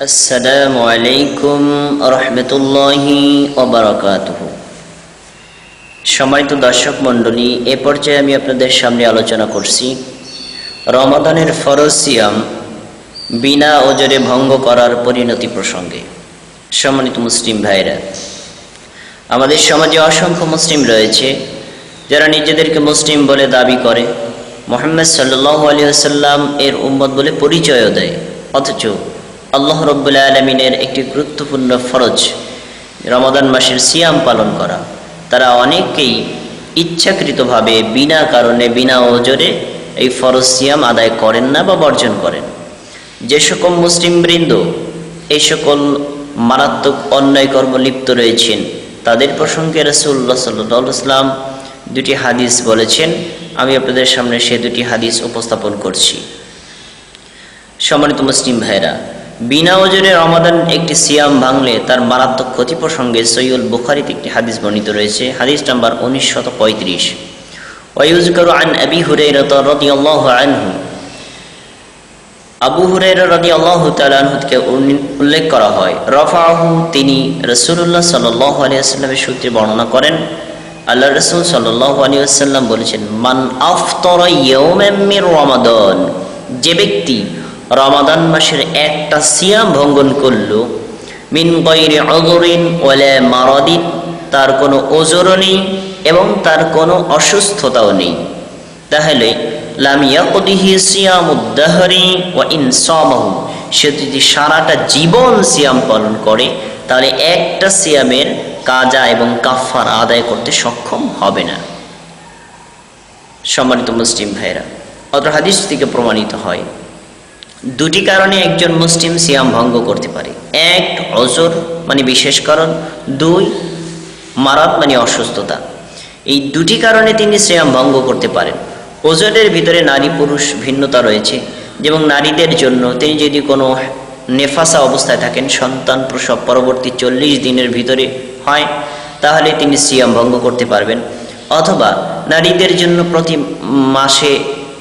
আসসালামু আলাইকুম রহমতুল্লাহি ওয়া বারাকাতুহু। সম্মানিত দর্শক মণ্ডলী, এ পর্যায়ে আমি আপনাদের সামনে আলোচনা করছি রমাদানের ফরজ সিয়াম বিনা ওজরে ভঙ্গ করার পরিণতি প্রসঙ্গে। সম্মানিত মুসলিম ভাইরা, আমাদের সমাজে অসংখ্য মুসলিম রয়েছে যারা নিজেদেরকে মুসলিম বলে দাবি করে, মুহাম্মদ সাল্লাল্লাহু আলাইহি ওয়াসাল্লাম এর উম্মত বলে পরিচয়ও দেয়, অথচ আল্লাহ রাব্বুল আলামিনের একটি গুরুত্বপূর্ণ ফরজ রমাদান মাসের সিয়াম পালন করা, তারা অনেকেই ইচ্ছাকৃতভাবে বিনা কারণে বিনা ওজরে এই ফরজ সিয়াম আদায় করেন না বা বর্জন করেন। যে সকল মুসলিম বৃন্দ এই সকল মারাত্মক অন্যায় কর্ম লিপ্ত রয়েছেন, তাদের প্রসঙ্গে রাসূলুল্লাহ সাল্লাল্লাহু আলাইহি ওয়াসাল্লাম দুটি হাদিস বলেছেন। আমি আপনাদের সামনে সে দুটি হাদিস উপস্থাপন করছি। সম্মানিত মুসলিম ভাইরা, বিনা ওজরে রমাদান একটি সিয়াম ভাঙলে তার মারাত্মক ক্ষতি প্রসঙ্গে সহিহুল বুখারীতে একটি হাদিস বর্ণিত রয়েছে। হাদিস নাম্বার 1935। ওয়ায়ুযকারু আন আবি হুরায়রা রাদিয়াল্লাহু আনহু, আবু হুরায়রা রাদিয়াল্লাহু তাআলা আনহু থেকে উল্লেখ করা হয়, রাফাহু, তিনি রাসূলুল্লাহ সাল্লাল্লাহু আলাইহি ওয়াসাল্লামের সূত্রে বর্ণনা করেন, আল্লাহ রাসূল সাল্লাল্লাহু আলাইহি ওয়াসাল্লাম বলেছেন, মান আফতারা ইয়াওমান মির রমাদান, যে ব্যক্তি রমাদান মাসের একটা সিয়াম ভঙ্গন করল, মিন গায়রি উযরিন ওয়ালা মারাদিন, তার কোনো ওজরও নেই এবং তার কোনো অসুস্থতাও নেই, তাহলে লাম ইয়াকদিহি সিয়ামুদ দাহরি ওয়া ইন সামাহু, সে যদি সারাটা জীবন সিয়াম পালন করে তাহলে একটা সিয়ামের কাজা এবং কাফারা আদায় করতে সক্ষম হবে না। সম্মানিত মুসলিম ভাইরা, অত্র হাদিস থেকে প্রমাণিত হয় দুটি কারণে একজন মুসলিম সিয়াম ভঙ্গ করতে পারে। এক, ওজর মানে বিশেষ কারণ; দুই, মারাদ মানে অসুস্থতা। এই দুটি কারণে তিনি সিয়াম ভঙ্গ করতে পারেন। ওজরের ভিতরে নারী পুরুষ ভিন্নতা রয়েছে, যেমন নারীদের জন্য তিনি যদি কোনো নেফাসা অবস্থায় থাকেন, সন্তান প্রসব পরবর্তী 40 দিনের ভিতরে হয়, তাহলে তিনি সিয়াম ভঙ্গ করতে পারবেন। অথবা নারীদের জন্য প্রতি মাসে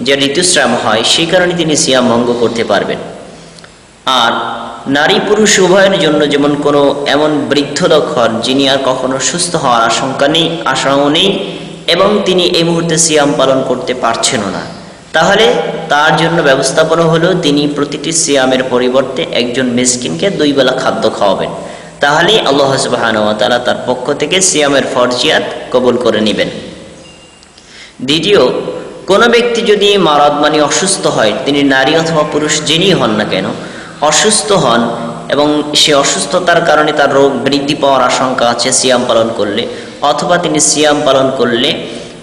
যে ঋতুস্রাব হয়, সেই কারণে তিনি সিয়াম ভঙ্গ করতে পারবেন। আর নারী পুরুষ উভয়ের জন্য যেমন কোনো এমন বৃদ্ধ লোক হন যিনি আর কখনো সুস্থ হওয়ার আশাও নেই এবং তিনি এই মুহূর্তে সিয়াম পালন করতে পারছেনও না, তাহলে তার জন্য ব্যবস্থাপনা হলো তিনি প্রতিটি সিয়ামের পরিবর্তে একজন মিসকিনকে 2 বেলা খাদ্য খাওয়াবেন। তাহলেই আল্লাহ সুবহানাহু ওয়া তাআলা তার পক্ষ থেকে সিয়ামের ফরজিয়াত কবুল করে নেবেন। দ্বিতীয়, কোনো ব্যক্তি যদি মারাদ মানে অসুস্থ হয়, তিনি নারী অথবা পুরুষ যিনি হন না কেন অসুস্থ হন এবং সে অসুস্থতার কারণে তার রোগ বৃদ্ধি পাওয়ার আশঙ্কা আছে সিয়াম পালন করলে, অথবা তিনি সিয়াম পালন করলে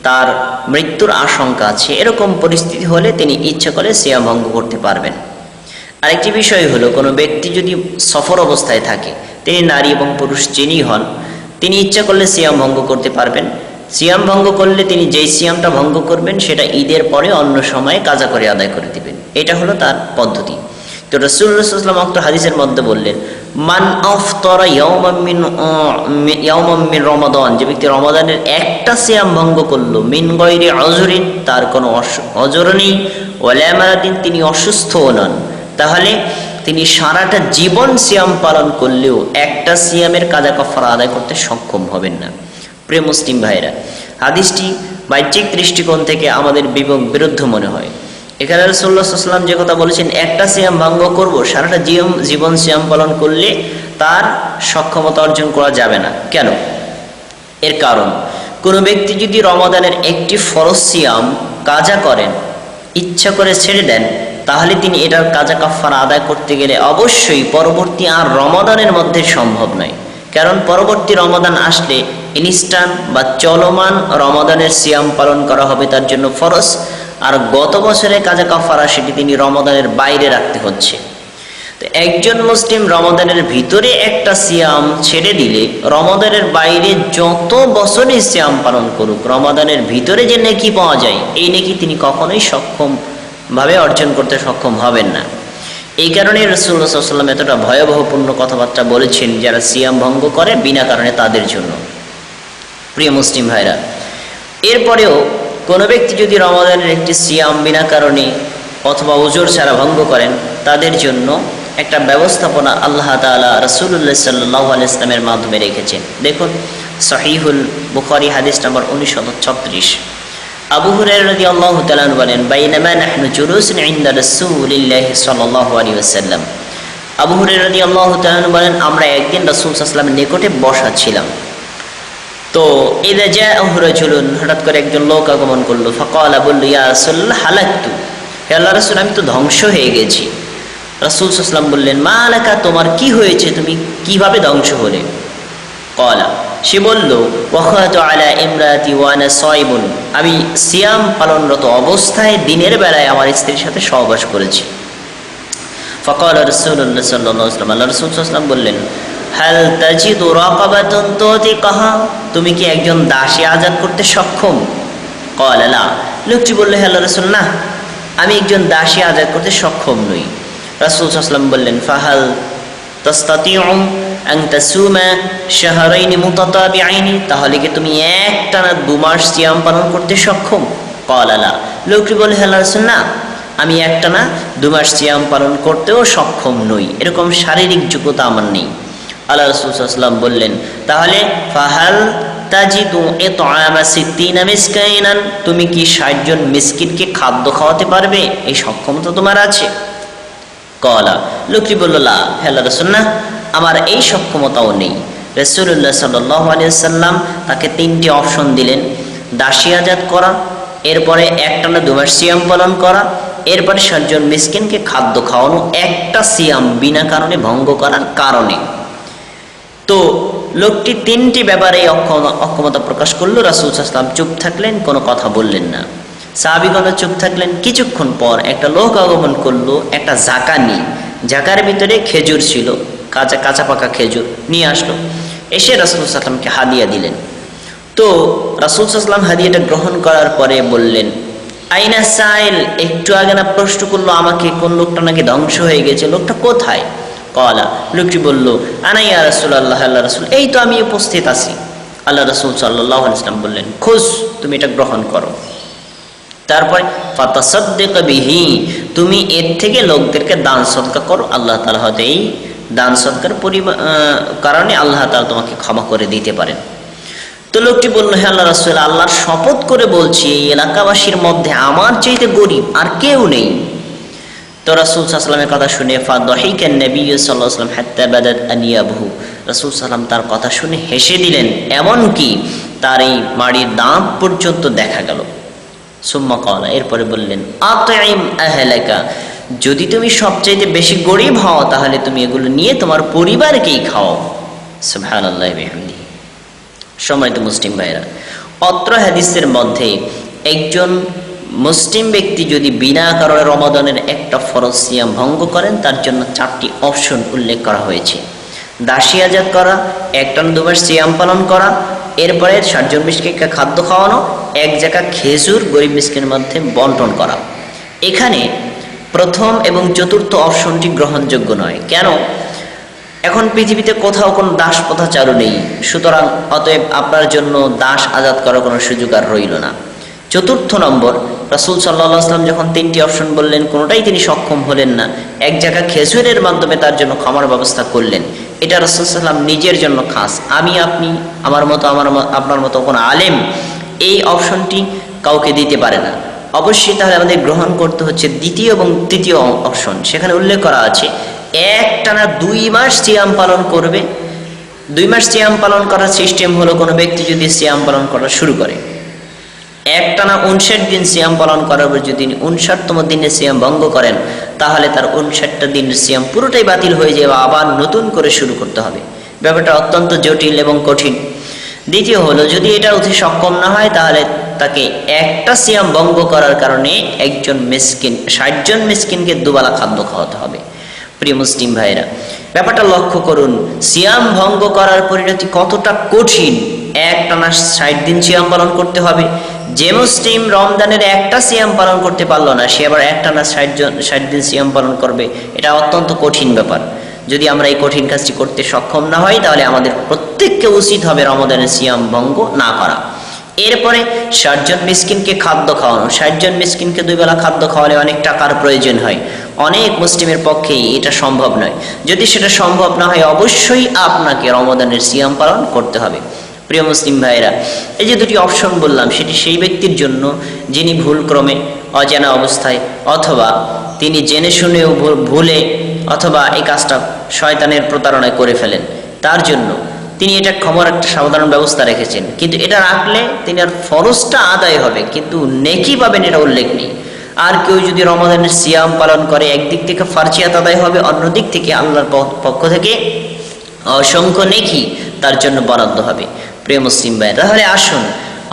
তার মৃত্যুর আশঙ্কা আছে, এরকম পরিস্থিতি হলে তিনি ইচ্ছা করে সিয়াম ভঙ্গ করতে পারবেন। আরেকটি বিষয় হলো, কোনো ব্যক্তি যদি সফর অবস্থায় থাকে, তিনি নারী এবং পুরুষ যিনি হন, তিনি ইচ্ছা করলে সিয়াম ভঙ্গ করতে পারবেন। সিয়াম ভঙ্গ করলে তিনি যেই সিয়ামটা ভঙ্গ করবেন সেটা ঈদের পরে অন্য সময়ে কাজা করে আদায় করে দিবেন, এটা হলো তার পদ্ধতি। তো রাসূলুল্লাহ সাল্লাল্লাহু আলাইহি ওয়াসাল্লাম একটা হাদিসের মধ্যে বললেন, মান আফতারা ইয়াওমান মিন রমাদান, যে ব্যক্তি রমাদানের একটা সিয়াম ভঙ্গ করলো, মিন গায়রি উযরিন, তার কোনো অজর নেই, ওয়ালা মারাদিন, তিনি অসুস্থও নন, তাহলে তিনি সারাটা জীবন সিয়াম পালন করলেও একটা সিয়ামের কাজা কাফারা আদায় করতে সক্ষম হবেন না। প্রিয় মুসলিম ভাইরা, হাদিসটি বাহ্যিক দৃষ্টিকোণ থেকে আমাদের বিরুদ্ধ মনে হয়। এখানে রাসূলুল্লাহ সাল্লাল্লাহু আলাইহি ওয়াসাল্লাম যে কথা বলেছেন, একটা সিয়াম ভঙ্গ করব, সারাটা জীবন সিয়াম পালন করলে তার সক্ষমতা অর্জন করা যাবে না। কেন? এর কারণ, কোনো ব্যক্তি যদি রমাদানের একটি ফরজ সিয়াম কাজা করেন, ইচ্ছা করে ছেড়ে দেন, তাহলে তিনি এটার কাজা কাফারা আদায় করতে গেলে অবশ্যই পরবর্তী আর রমাদানের মধ্যে সম্ভব নয়। কারণ পরবর্তী রমাদান আসলে ইনস্ট্যান্ট বা চলমান রমাদানের সিয়াম পালন করা হবে তার জন্য ফরজ, আর গত বছরের কাজা কাফারা সেটি তিনি রমাদানের বাইরে রাখতে হচ্ছে। তো একজন মুসলিম রমাদানের ভিতরে একটা সিয়াম ছেড়ে দিলে রমাদানের বাইরে যত বছরই সিয়াম পালন করুক, রমাদানের ভিতরে যে নেকি পাওয়া যায়, এই নেকি তিনি কখনোই সক্ষমভাবে অর্জন করতে সক্ষম হবেন না। এই কারণে রাসূলুল্লাহ সাল্লাল্লাহু আলাইহি ওয়াসাল্লাম এতটা ভয়াবহপূর্ণ কথাবার্তা বলেছেন যারা সিয়াম ভঙ্গ করে বিনা কারণে, তাদের জন্য। প্রিয় মুসলিম ভাইরা, এরপরেও কোনো ব্যক্তি যদি রমাদানের একটি সিয়াম বিনা কারণে অথবা ওজর ছাড়া ভঙ্গ করেন, তাদের জন্য একটা ব্যবস্থাপনা আল্লাহ তাআলা রাসূলুল্লাহ সাল্লাল্লাহু আলাইহি ওয়াসাল্লামের মাধ্যমে রেখেছেন। দেখুন সহিহুল বুখারী হাদিস নম্বর 1936। আবু হুরায়রা রাদিয়াল্লাহু তাআলা বলেন, বাইনামা নাহনু জুলুসুন ইনদা রাসূলিল্লাহি সাল্লাল্লাহু আলাইহি ওয়াসাল্লাম। আবু হুরায়রা রাদিয়াল্লাহু তাআলা বলেন, আমরা একদিন রাসূল সাল্লাল্লাহু আলাইহি ওয়াসাল্লামের নিকটে বসা ছিলাম। তো ইযা জাআহু রাজুলুন, হঠাৎ করে একজন লোক আগমন করলো। ফাকালা, বলল, ইয়া রাসূলুল্লাহ হালাকতু, হে আল্লাহর রাসূল আমি তো ধ্বংস হয়ে গেছি। রাসূল সাল্লাল্লাহু আলাইহি ওয়াসাল্লাম বললেন, মা আলাকা, তোমার কি হয়েছে, তুমি কিভাবে ধ্বংস হলে? ক্বালা, সে বলল, ওয়াখাতু আলা ইমরাতি ওয়া আনা সাইবুন, আমি সিয়াম পালনরত অবস্থায় দিনের বেলায় আমার স্ত্রীর সাথে সহবাস করেছি। ফাকালা রাসূলুল্লাহ সাল্লাল্লাহু আলাইহি ওয়াসাল্লাম, আল্লাহর রাসূল সাল্লাল্লাহু আলাইহি ওয়াসাল্লাম বললেন, হাল তাজিদু রাকাবাতান তুতিকাহা, তুমি কি একজন দাসী আজাদ করতে সক্ষম? ক্বালা লা, লোকটি বলল, হে আল্লাহর রাসূল, না, আমি একজন দাসী আজাদ করতে সক্ষম নই। রাসূল সাল্লাল্লাহু আলাইহি ওয়াসাল্লাম বললেন, ফাহাল তাস্তাতিউ আন তাসুমা শাহরাইনি মুতাতাবিআইনি, তাহলে কি তুমি একটানা 2 মাস সিয়াম পালন করতে সক্ষম? ক্বালা লা, লোকটি বলল, হে আল্লাহর রাসূল, না, আমি একটানা 2 মাস সিয়াম পালন করতেও সক্ষম নই, এরকম শারীরিক যোগ্যতা আমার নেই। আল্লাহ রাসূল সাল্লাল্লাহু আলাইহি ওয়াসাল্লাম বললেন, তাহলে ফাহাল তাজিদু ইতআমা 60 মিসকিনান, তুমি কি 60 জন মিসকিনকে খাদ্য খাওয়াতে পারবে? এই সক্ষমতা তোমার আছে? ক্বালা, লোকটি বলল, লা, হে আল্লাহর রাসূল, না, আমার এই সক্ষমতাও নেই। রাসূলুল্লাহ সাল্লাল্লাহু আলাইহি ওয়াসাল্লাম তাকে 3টি অপশন দিলেন, দাসী আজাদ করা, এরপরে একটানা 2 মাস সিয়াম পালন করা, এরপরে 60 জন মিসকিনকে খাদ্য খাওয়ানো, একটা সিয়াম বিনা কারণে ভঙ্গ করার কারণে। তো লোকটি 3টি ব্যাপারে অক্ষমতা প্রকাশ করলো। রাসূল সাল্লাল্লাহু আলাইহি ওয়াসাল্লাম চুপ থাকলেন, কোনো কথা বললেন না। সাহাবীগণ চুপ থাকলেন। কিছুক্ষণ পর একটা লোক আগমন করলো, একটা জাকা নিয়ে, জাকার ভিতরে খেজুর ছিল, কাঁচা পাকা খেজুর নিয়ে আসলো, এসে রাসূল সাল্লাল্লাহু আলাইহি ওয়াসাল্লামকে হাদিয়া দিলেন। তো রাসূল সাল্লাল্লাহু আলাইহি ওয়াসাল্লাম হাদিয়াটা গ্রহণ করার পরে বললেন, আইনা সাইল, একটু আগে না প্রশ্ন করলো আমাকে কোন লোকটা নাকি ধ্বংস হয়ে গেছে, লোকটা কোথায়? ক্বালা, লোকটি বলল, আনা ইয়া রাসূলুল্লাহ, আল্লাহর রাসূল, এই তো আমি উপস্থিত আছি। আল্লাহ রাসূল সাল্লাল্লাহু আলাইহি ওয়াসাল্লাম বললেন, খুশ, তুমি এটা গ্রহণ করো। তারপরে ফাতাসাদ্দাক বিহি, তুমি এর থেকে লোকদেরকে দান সদকা করো, আল্লাহ তাআলা হয়তো এই দান সদকার কারণে আল্লাহ তাআলা তোমাকে ক্ষমা করে দিতে পারেন। তো লোকটি বলল, হে আল্লাহর রাসূল, আল্লাহর শপথ করে বলছি, এই এলাকাবাসীর মধ্যে আমার চাইতে গরিব আর কেউ নেই। তো রাসূল সাল্লাল্লাহু আলাইহি ওয়াসাল্লামের কথা শুনে ফাদাহিকান নবী সাল্লাল্লাহু আলাইহি ওয়াসাল্লাম হাত্তা বাদাত আনিয়াবহু, রাসূল সাল্লাল্লাহু আলাইহি ওয়াসাল্লাম তার কথা শুনে হেসে দিলেন, এমন কি তার এই মাড়ির দাঁত পর্যন্ত দেখা গেল। সুম্মা ক্বালা, এরপরে বললেন, আতঈম আহলাকা, যদি তুমি সবচাইতে বেশি গরিব হও তাহলে তুমি এগুলো নিয়ে তোমার পরিবারকেই খাও। সুবহানাল্লাহি বিহামদিহি। সম্মানিত মুসলিম ভাইরা, অত্র হাদিসের মধ্যে একজন মুসলিম ব্যক্তি যদি বিনা কারণে রমাদানের একটা ফরজ সিয়াম ভঙ্গ করেন, তার জন্য 4টি অপশন উল্লেখ করা হয়েছে। দাসী আজাদ করা, একটানা 2 মাস সিয়াম পালন করা, এরপরে 60 জন মিসকিনকে খাদ্য খাওয়ানো, এক জায়গা খেজুর গরিব মিসকিনের মধ্যে বন্টন করা। এখানে প্রথম এবং চতুর্থ অপশনটি গ্রহণযোগ্য নয়। কেন? এখন পৃথিবীতে কোথাও কোনো দাস প্রথা চালু নেই, সুতরাং অতএব আপনার জন্য দাস আজাদ করার কোনো সুযোগ আর রইল না। চতুর্থ নম্বর, রাসূল সাল্লাল্লাহু আলাইহি ওয়াসাল্লাম যখন 3টি অপশন বললেন, কোনোটাই তিনি সক্ষম হলেন না, এক জায়গা খেজুরের মাধ্যমে তার জন্য ক্ষমার ব্যবস্থা করলেন। এটা রাসূল সাল্লাল্লাহু আলাইহি ওয়াসাল্লাম নিজের জন্য খাস। আমি, আপনি, আমার মতো, আপনার মতো কোনো আলেম এই অপশনটি কাউকে দিতে পারে না। অবশ্যই তাহলে আমাদের গ্রহণ করতে হচ্ছে দ্বিতীয় এবং তৃতীয় অপশন। সেখানে উল্লেখ করা আছে, একটানা 2 মাস সিয়াম পালন করবে। 2 মাস সিয়াম পালন করার সিস্টেম হলো, কোনো ব্যক্তি যদি সিয়াম পালন করা শুরু করে, একটানা 59 দিন সিয়াম পালন করার পর যদি 59তম দিনে সিয়াম ভঙ্গ করেন, তাহলে তার 59টা দিনের সিয়াম পুরোটাই বাতিল হয়ে যাবে, আবার নতুন করে শুরু করতে হবে। ব্যাপারটা অত্যন্ত জটিল এবং কঠিন। দ্বিতীয় হলো, যদি এটা অতি সক্ষম না হয়, তাহলে তাকে একটা সিয়াম ভঙ্গ করার কারণে 60 জন মিসকিনকে 2 বেলা খাদ্য খাওয়াতে হবে। প্রিয় মুসলিম ভাইরা, ব্যাপারটা লক্ষ্য করুন, সিয়াম ভঙ্গ করার পরিণতি কতটা কঠিন। একটানা 60 দিন সিয়াম পালন করতে হবে। যে মুসলিম রমজানের একটা সিয়াম পালন করতে পারলো না, সে আবার একটানা 60 দিন সিয়াম পালন করবে। এটা অত্যন্ত কঠিন ব্যাপার। যদি আমরা এই কঠিন কাজটি করতে সক্ষম না হই, তাহলে আমাদের প্রত্যেককে উচিত হবে রমজানের সিয়াম ভঙ্গ না করা। এরপরে 60 জন মিসকিনকে খাদ্য খাওয়ানো। 60 জন মিসকিনকে 2 বেলা খাদ্য খাওয়ালে অনেক টাকার প্রয়োজন হয়। অনেক মুসলিমের পক্ষেই এটা সম্ভব নয়। যদি সেটা সম্ভব না হয়, অবশ্যই আপনাকে রমাদানের সিয়াম পালন করতে হবে। প্রিয় মুসলিম ভাইরা, এই যে দুটি অপশন বললাম, সেটি সেই ব্যক্তির জন্য যিনি ভুলক্রমে, অজানা অবস্থায়, অথবা তিনি জেনে শুনেও ভুলে অথবা এই কাজটা শয়তানের প্রতারণায় করে ফেলেন, তার জন্য তিনি এটা ক্ষমার একটা সাধারণ ব্যবস্থা রেখেছেন। কিন্তু এটা রাখলে তিনি আর ফরজটা আদায় হবে, কিন্তু নেকি পাবেন এটা উল্লেখ নেই। আর কেউ যদি রমাদানের সিয়াম পালন করে, একদিক থেকে ফারজিয়াত আদায় হবে, অন্যদিক থেকে আল্লাহর পক্ষ থেকে অসংখ্য নেকি তার জন্য বরাদ্দ হবে। প্রিয় মুসলিম ভাই, তাহলে আসুন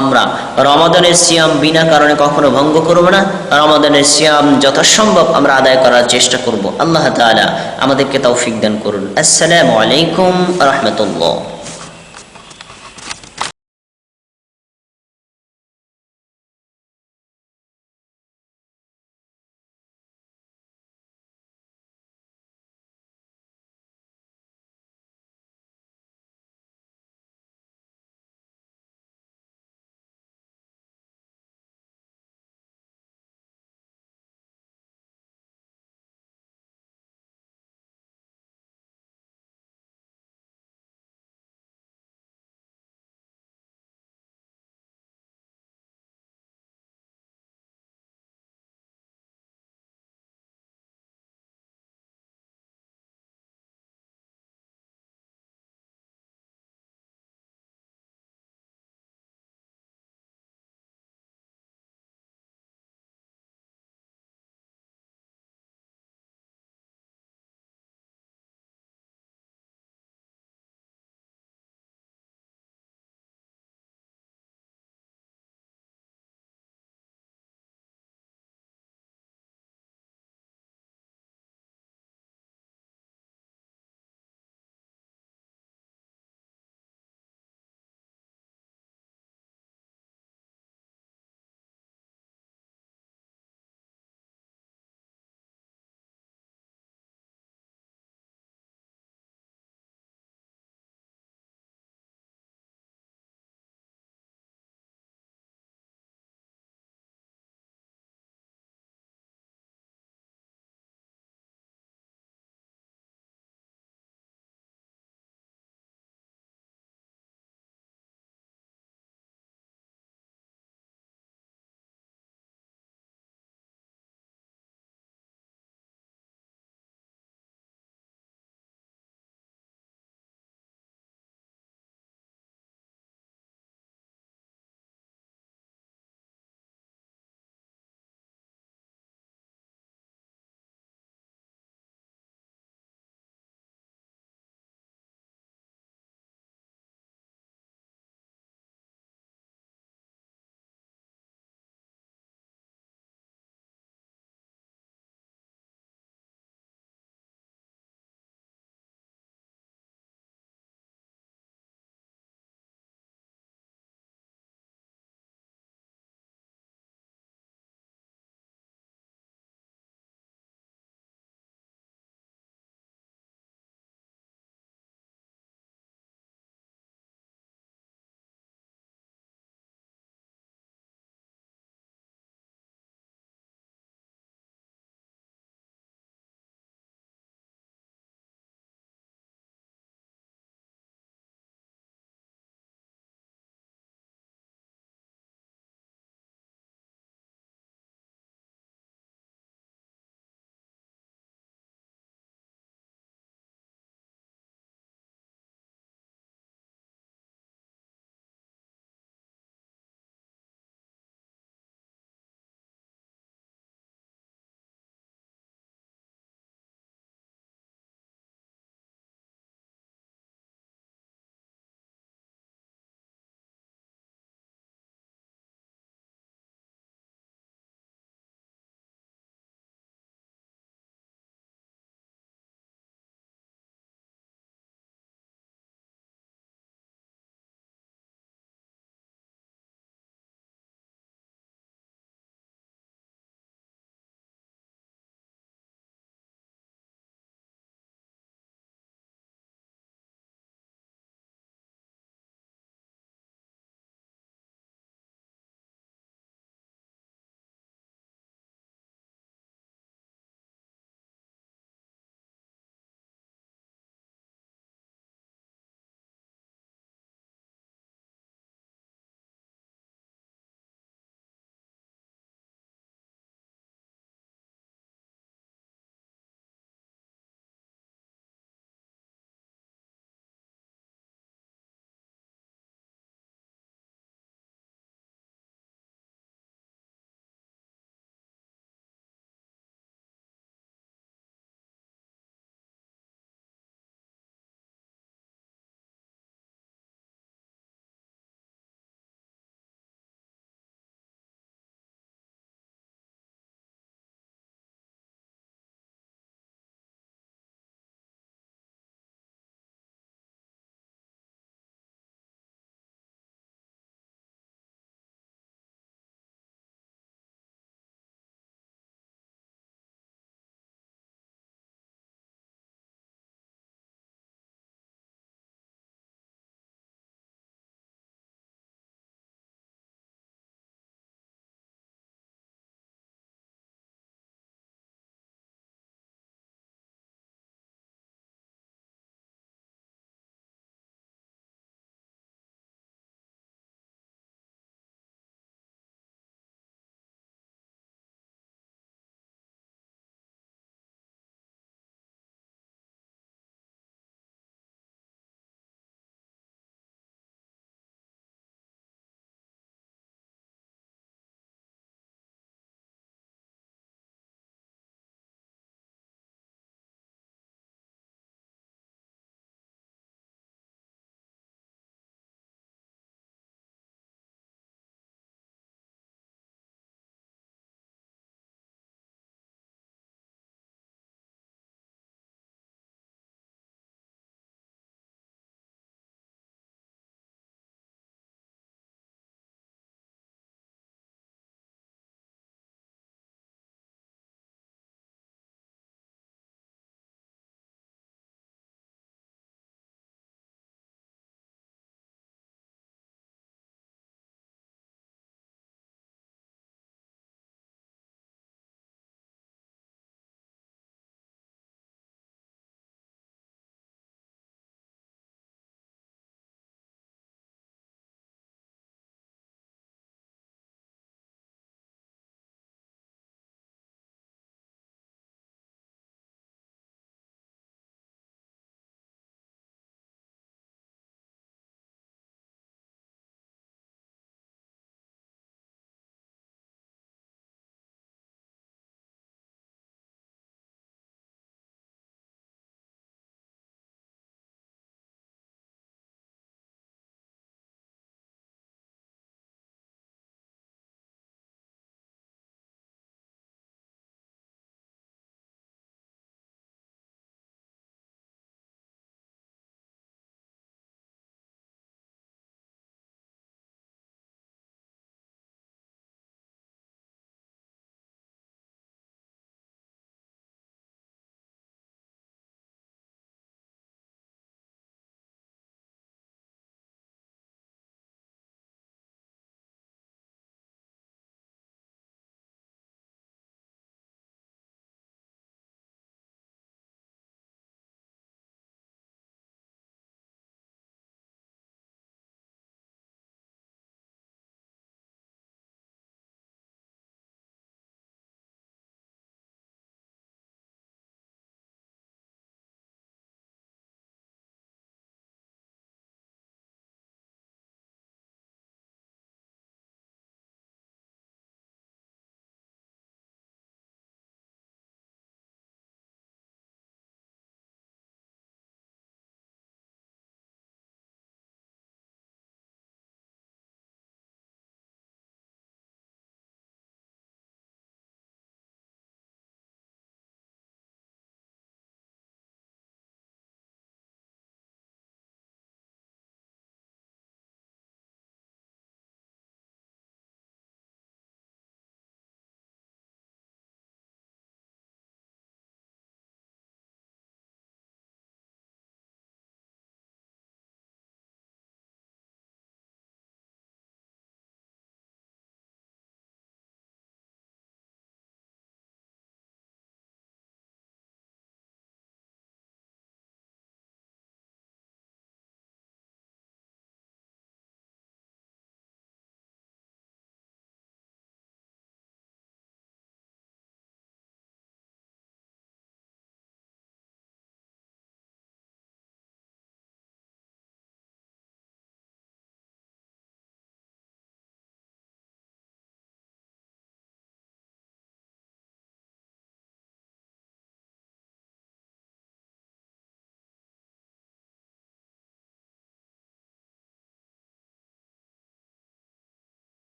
আমরা রমাদানের সিয়াম বিনা কারণে কখনো ভঙ্গ করব না। রমাদানের সিয়াম যথাসম্ভব আমরা আদায় করার চেষ্টা করব। আল্লাহ তাআলা আমাদেরকে তৌফিক দান করুন। আসসালামু আলাইকুম ওয়া রাহমাতুল্লাহ।